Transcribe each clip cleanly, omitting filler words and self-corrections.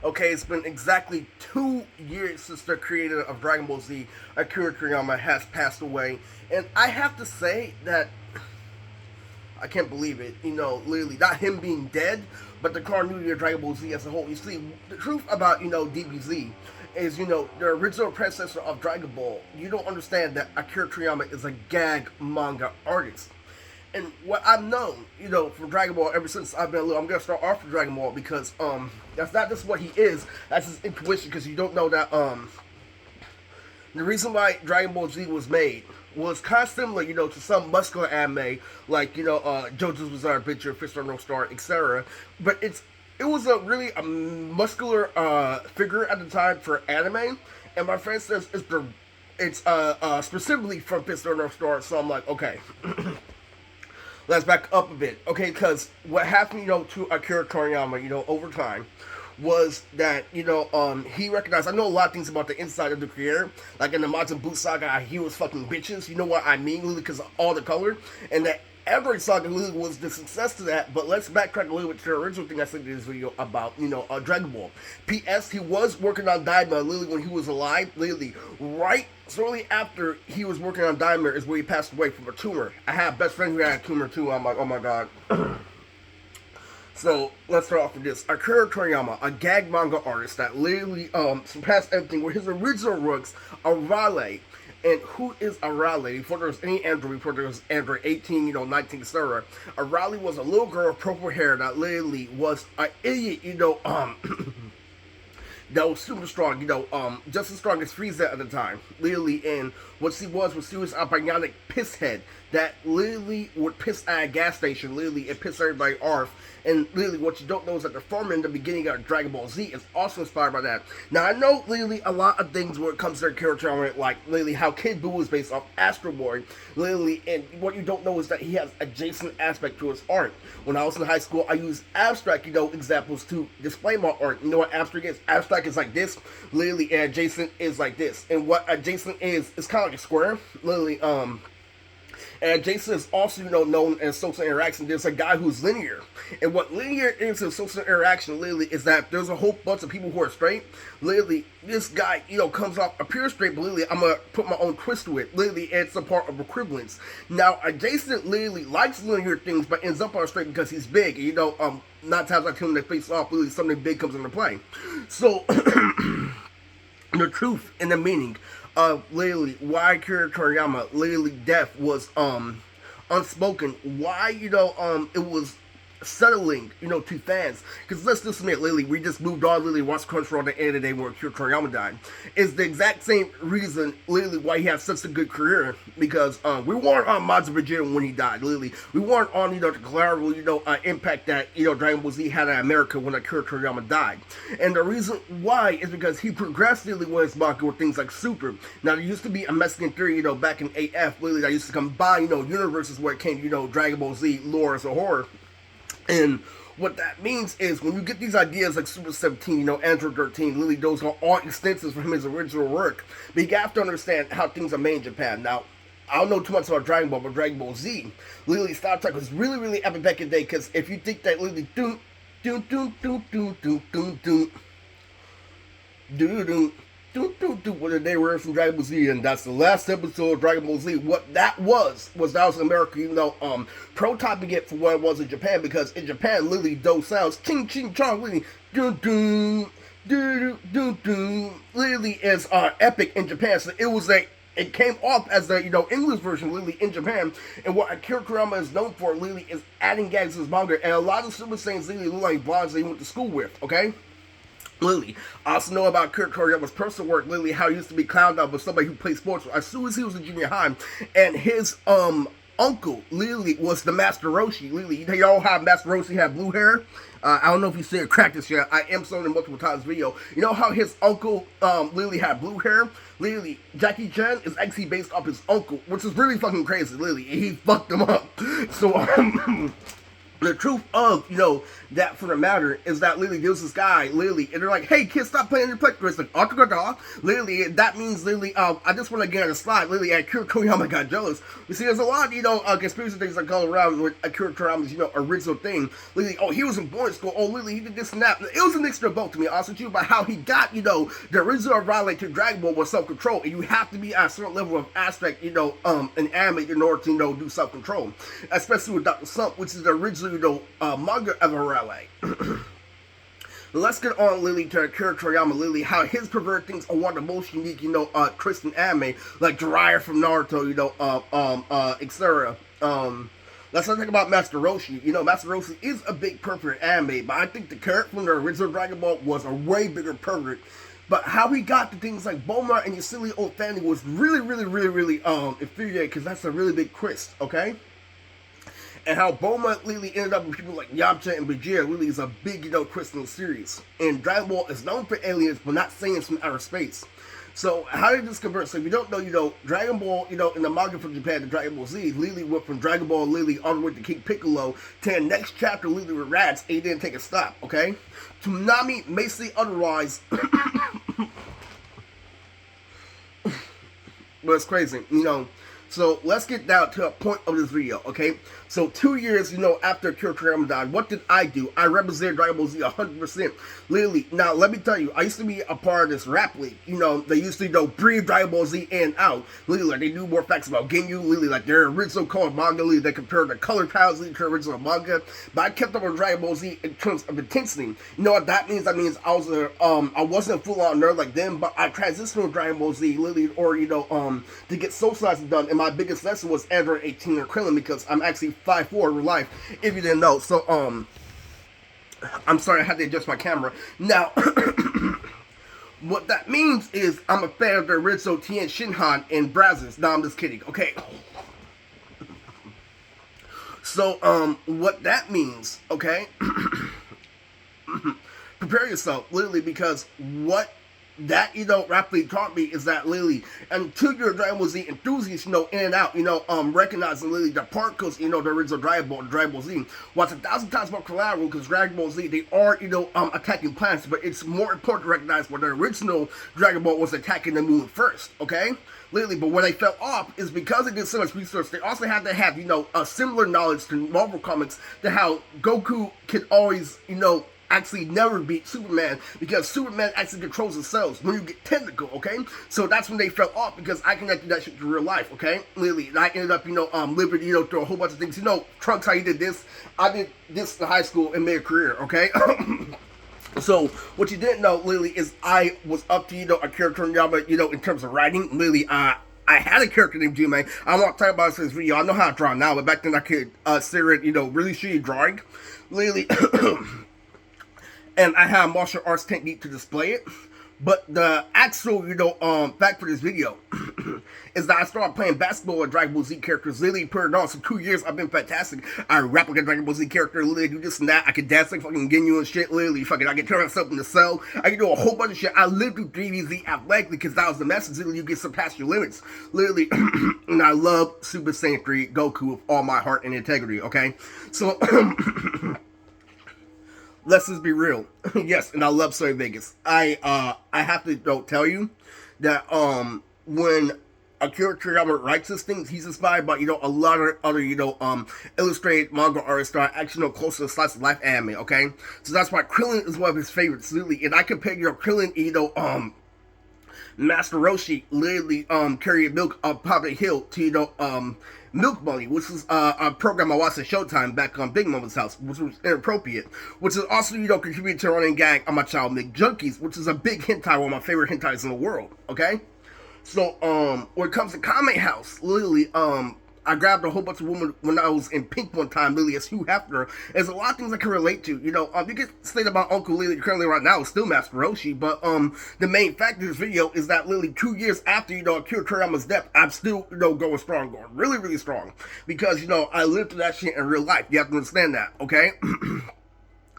Okay, it's been exactly 2 years since the creator of Dragon Ball Z, Akira Toriyama, has passed away. And I have to say that I can't believe it. Literally, not him being dead, but the continuity of Dragon Ball Z as a whole. You see, the truth about, DBZ is, the original predecessor of Dragon Ball, you don't understand that Akira Toriyama is a gag manga artist. And what I've known, from Dragon Ball ever since I've been little, I'm gonna start off with Dragon Ball because that's not just what he is, that's his intuition. Because you don't know that the reason why Dragon Ball Z was made was kind of similar, to some muscular anime like JoJo's Bizarre Adventure, Fist or No Star, etc. But it was a really a muscular figure at the time for anime, and my friend says it's specifically from Fist or No Star. So I'm like, okay. Let's back up a bit, okay? Because what happened, to Akira Toriyama, over time, was that he recognized. I know a lot of things about the inside of the creator, like in the Majin Buu saga, he was fucking bitches. You know what I mean, literally, because of all the color, and that every saga literally was the success to that. But let's backtrack a little bit to the original thing I said in this video about Dragon Ball. P.S. He was working on Daima literally when he was alive, literally right shortly after he was working on Daima is where he passed away from a tumor. I have best friends who had a tumor too. I'm like, oh my god. So let's start off with this. Akira Toriyama, a gag manga artist that literally surpassed everything with his original works, Arale. And who is Arale? Before there was any Android, before there was Android 18, 19, etc. Arale was a little girl with purple hair that literally was an idiot, that was super strong, just as strong as Frieza at the time, literally. And what she was a bionic piss head that literally would piss at a gas station, literally, and piss everybody off. And literally, what you don't know is that the former in the beginning of Dragon Ball Z is also inspired by that. Now, I know literally a lot of things when it comes to their character, like literally how Kid Buu is based off Astro Boy, literally, and what you don't know is that he has adjacent aspect to his art. When I was in high school, I used abstract, examples to display my art. You know what abstract is? Abstract is like this, literally, and adjacent is like this. And what adjacent is kind of like a square, literally. And Jason is also, known as social interaction. There's a guy who's linear. And what linear is in social interaction, literally, is that there's a whole bunch of people who are straight. Literally, this guy, comes off, appears straight, but literally, I'm going to put my own twist to it. Literally, it's a part of equivalence. Now, adjacent literally likes linear things, but ends up on straight because he's big. And, not times like him, they face off, literally, something big comes into play. So, the truth and the meaning of literally why Akira Toriyama literally death was unspoken. Why it was settling to fans, because let's just admit, literally, we just moved on, literally watched Crunchyroll at the end of the day when Akira Toriyama died, is the exact same reason literally why he had such a good career, because we weren't on Majin Vegeta when he died. Literally, we weren't on the collateral impact that Dragon Ball Z had in America when Akira Toriyama died. And the reason why is because he progressed literally with his manga with things like Super. Now, there used to be a Mexican theory back in AF, literally, that used to combine universes where it came Dragon Ball Z lore as a horror. And what that means is when you get these ideas like Super 17, Android 13, literally those are all extensions from his original work. But you have to understand how things are made in Japan. Now, I don't know too much about Dragon Ball, but Dragon Ball Z, literally Star Trek was really, really epic back in the day. Because if you think that literally do do do do do do do do do do what they were from Dragon Ball Z, and that's the last episode of Dragon Ball Z. What that was that was America, prototyping it for what it was in Japan, because in Japan, literally those sounds, ching ching chong, literally, doo doo doo doo doo, literally is epic in Japan. So it came off as the English version literally in Japan, and what Akira Toriyama is known for literally is adding gags to his manga, and a lot of Super Saiyans literally look like blondes that he went to school with. Okay. Literally, I also know about Akira Toriyama's personal work, literally how he used to be clowned out with somebody who played sports as soon as he was in junior high, and his uncle literally was the Master Roshi. Literally, they all have Master Roshi had blue hair. I don't know if you see it crack this yet. I am showing it multiple times video. You know how his uncle literally had blue hair? Literally, Jackie Chan is actually based off his uncle, which is really fucking crazy. Literally, he fucked him up. So The truth of, that for the matter is that literally there's this guy, literally, and they're like, hey, kids, stop playing the playground. It's like, literally, that means, literally, I just want to get on the slide, literally, Akira Toriyama got jealous. You see, there's a lot, conspiracy things that go around with Akira Toriyama's, original thing. Literally, oh, he was in boarding school, oh, literally, he did this and that. It was a mixture of both, to me, honest with you, about how he got, the original violate to Dragon Ball was self-control, and you have to be at a certain level of aspect, in anime in order to, do self-control. Especially with Dr. Slump, which is the original, manga of a relay. Let's get on, Lily, to Akira Toriyama, Lily, how his pervert things are one of the most unique, twists in anime, like Jiraiya from Naruto, etc. Let's not talk about Master Roshi. Master Roshi is a big pervert in anime, but I think the character from the original Dragon Ball was a way bigger pervert. But how he got to things like Bulma and your silly old family was really, really, really, really infuriating, because that's a really big twist, okay? And how Bulma literally ended up with people like Yamcha and Vegeta really is a big, twist in the series. And Dragon Ball is known for aliens, but not Saiyans from outer space. So how did this convert? So if you don't know, Dragon Ball, in the manga from Japan to Dragon Ball Z, literally went from Dragon Ball literally all the way to King Piccolo to the next chapter literally with Raditz, and he didn't take a stop, okay? Toonami may say otherwise, but it's crazy, So let's get down to a point of this video, okay? So 2 years, after Akira Toriyama died, what did I do? I represented Dragon Ball Z 100%. Literally, now let me tell you, I used to be a part of this rap league. They used to, breathe Dragon Ball Z in and out. Literally, like, they knew more facts about Ginyu. Literally, like, their original color manga, literally, they compared the color tiles to the original manga. But I kept up on Dragon Ball Z in terms of intensity. You know what that means? That means I was I wasn't a full-on nerd like them, but I transitioned to Dragon Ball Z, literally, or, to get socializing done. And my biggest lesson was Android 18 or Krillin, because I'm actually 5'4" in real life, if you didn't know. So, I'm sorry, I had to adjust my camera. Now, what that means is I'm a fan of the original Tien Shinhan and Brazos. No, I'm just kidding, okay? So, what that means, okay? Prepare yourself, literally, because what that, rapidly taught me is that, literally, until you're a Dragon Ball Z enthusiast, in and out, recognizing, literally, the particles, the original Dragon Ball Z, while it's 1,000 times more collateral, because Dragon Ball Z, they are, attacking planets, but it's more important to recognize what the original Dragon Ball was attacking the moon first, okay? Literally, but where they fell off is because they did so much research, they also had to have, a similar knowledge to Marvel Comics, to how Goku can always, actually never beat Superman, because Superman actually controls the cells when you get tentacle, okay? So that's when they fell off, because I connected that shit to real life, okay? Literally, and I ended up, living, through a whole bunch of things. Trunks, how you did this, I did this in high school and made a career, okay? So, what you didn't know, literally, is I was up to, Akira Toriyama, in terms of writing. Literally, I had a character named G-Man. I won't talk about this in this video. I know how to draw now, but back then I could steer it, really shitty drawing. Literally, and I have a martial arts technique to display it. But the actual, fact for this video is that I started playing basketball with Dragon Ball Z characters. Literally, put it on. So 2 years, I've been fantastic. I rap like a Dragon Ball Z character. Literally, do this and that. I can dance like fucking Ginyu and shit. Literally, fucking, I can turn myself into cell. I can do a whole bunch of shit. I lived through 3DZ athletically, because that was the message. Literally, you get surpass your limits. Literally, and I love Super Saiyan 3 Goku with all my heart and integrity, okay? So, let's just be real. Yes, and I love Soy Vegas. I have to tell you that when Akira Toriyama writes his things, he's inspired by a lot of other illustrated manga artists that are actually close to the slice of life anime. Okay, so that's why Krillin is one of his favorites. Literally, and I compare Krillin, Master Roshi literally carrying milk up Poppy Hill to Milk Bunny, which is a program I watched at Showtime back on Big Mama's house, which was inappropriate, which is also contributed to a running gag on my channel McJunkies, which is a big hentai, one of my favorite hentais in the world. Okay, so when it comes to Kame House, literally I grabbed a whole bunch of women when I was in Pink one time, literally, as Hugh Hefner. There's a lot of things I can relate to. You can say that my uncle literally currently right now is still Master Roshi, but the main fact of this video is that literally 2 years after, Akira Toriyama's death, I'm still, going strong, going really, really strong. Because, I lived through that shit in real life. You have to understand that, okay?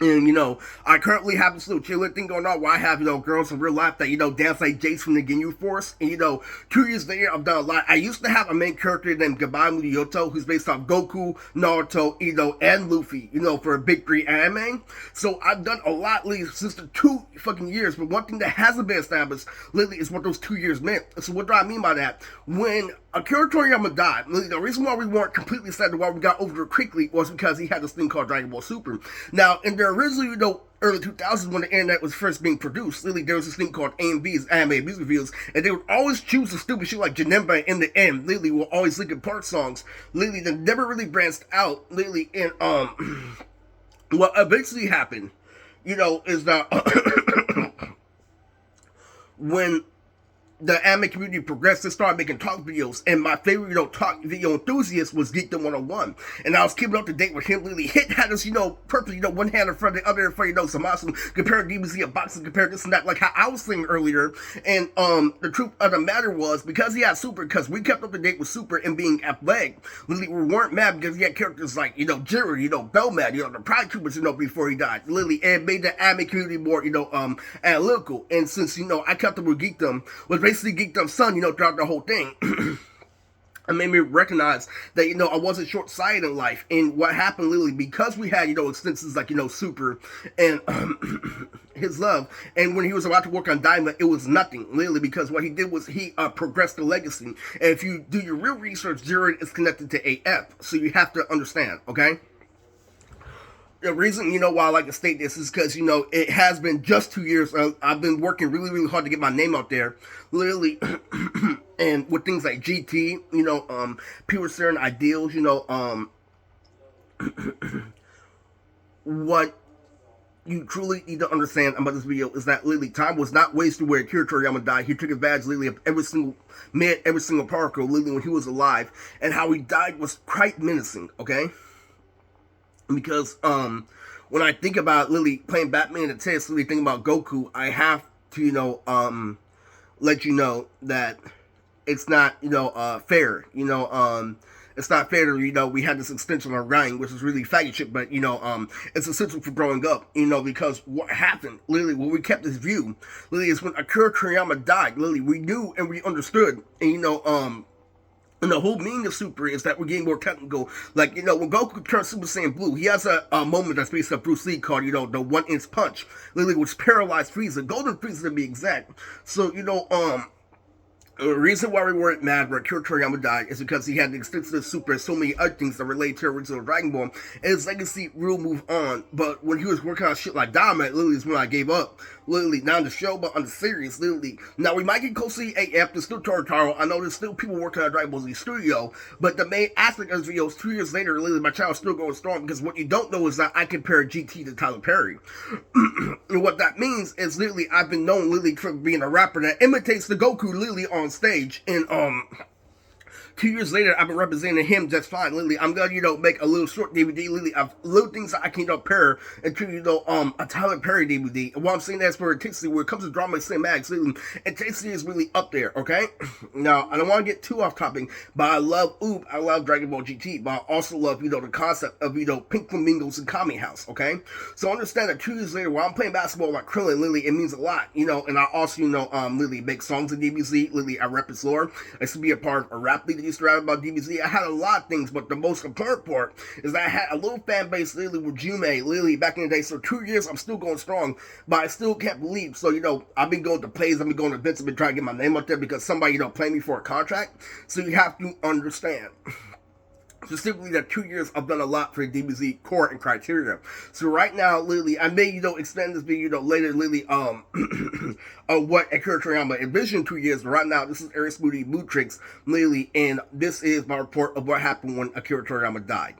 And, I currently have this little chilling thing going on where I have, girls in real life that, dance like Jace from the Ginyu Force. And, 2 years later, I've done a lot. I used to have a main character named Gabai Murioto, who's based off Goku, Naruto, and Luffy, for a big three anime. So I've done a lot lately since the 2 fucking years. But one thing that hasn't been established lately is what those 2 years meant. So what do I mean by that? When Akira Toriyama died, the reason why we weren't completely sad why we got over it quickly was because he had this thing called Dragon Ball Super. Now, in the originally, early 2000s when the internet was first being produced, literally there was this thing called AMVs, anime music reviews, and they would always choose a stupid shit like Janemba in the end. Literally, were always Linkin Park songs. Literally, they never really branched out. Literally, and what eventually happened, is that when the anime community progressed and started making talk videos, and my favorite, talk video enthusiast was Geekdom 101, and I was keeping up to date with him. Literally, Hit had us, purposely, one hand in front of the other in front of, some awesome, compared DBZ and boxing, compared this and that, like how I was saying earlier. And the truth of the matter was, because he had Super, because we kept up to date with Super and being athletic, literally, we weren't mad because he had characters like, Jiro, Belmad, the Pride Troopers, before he died. Literally, and made the anime community more, analytical. And since, I kept up with Geekdom, was basically Geekdom son, throughout the whole thing. It made me recognize that, I wasn't short-sighted in life. And what happened, literally, because we had, extensions like, Super and his love. And when he was about to work on Diamond, it was nothing, literally, because what he did was he progressed the legacy. And if you do your real research, Jiren is connected to AF. So you have to understand, okay? The reason, why I like to state this is because, it has been just 2 years. I've been working really, really hard to get my name out there. Literally, and with things like GT, pure certain ideals, what you truly need to understand about this video is that literally time was not wasted where Akira Toriyama died. He took advantage literally of every single particle literally when he was alive, and how he died was quite menacing, okay? Because when I think about Lily playing Batman and Tess, Lily thinking about Goku, I have to let you know that it's not fair. It's not fair to we had this extension on Ryan, which is really faggot shit, but it's essential for growing up. Because what happened, literally, when we kept this view, literally, is when Akira Toriyama died. Literally, we knew and we understood, and and the whole meaning of Super is that we're getting more technical. Like, when Goku turns Super Saiyan Blue, he has a moment that's based on Bruce Lee called, the 1-inch punch. Literally, which paralyzed Frieza. Golden Frieza to be exact. So, the reason why we weren't mad when Akira Toriyama died is because he had the extensive Super and so many other things that relate to the original Dragon Ball, and his legacy will move on. But when he was working on shit like Diamond, literally is when I gave up. Literally, not on the show, but on the series, literally. Now, we might get close to the AF, there's still Torotaro. I know there's still people working on Dragon Ball Z Studio, but the main aspect of this video is 2 years later, literally, my channel's still going strong, because what you don't know is that I compare GT to Tyler Perry. And what that means is, literally, I've been known, literally, for being a rapper that imitates the Goku, literally, on stage, and, 2 years later, I've been representing him just fine. Literally, I'm gonna, make a little short DVD, literally, of little things that I can, pair into, a Tyler Perry DVD. And what I'm saying that's for intensity, where it comes to drama and cinematics, literally, intensity is really up there, okay? Now, I don't want to get too off topic, but I love Oob, I love Dragon Ball GT, but I also love, the concept of, Pink Flamingos and Kami House, okay? So understand that 2 years later, while I'm playing basketball like Krillin, literally, it means a lot, and I also, literally, make songs in DBZ, literally, I rep its lore. I used to be a part of a rap league used to rap about DBZ. I had a lot of things, but the most important part is that I had a little fan base literally with Jume, literally back in the day. So 2 years, I'm still going strong, but I still can't believe. So, I've been going to plays, I've been going to events, I've been trying to get my name out there because somebody, played me for a contract. So you have to understand. Specifically, that 2 years I've done a lot for the DBZ core and criteria. So right now, literally, I may, extend this video, later, literally, what Akira Toriyama envisioned 2 years, but right now, this is Air Smoothie Mood Tricks, literally, and this is my report of what happened when Akira Toriyama died.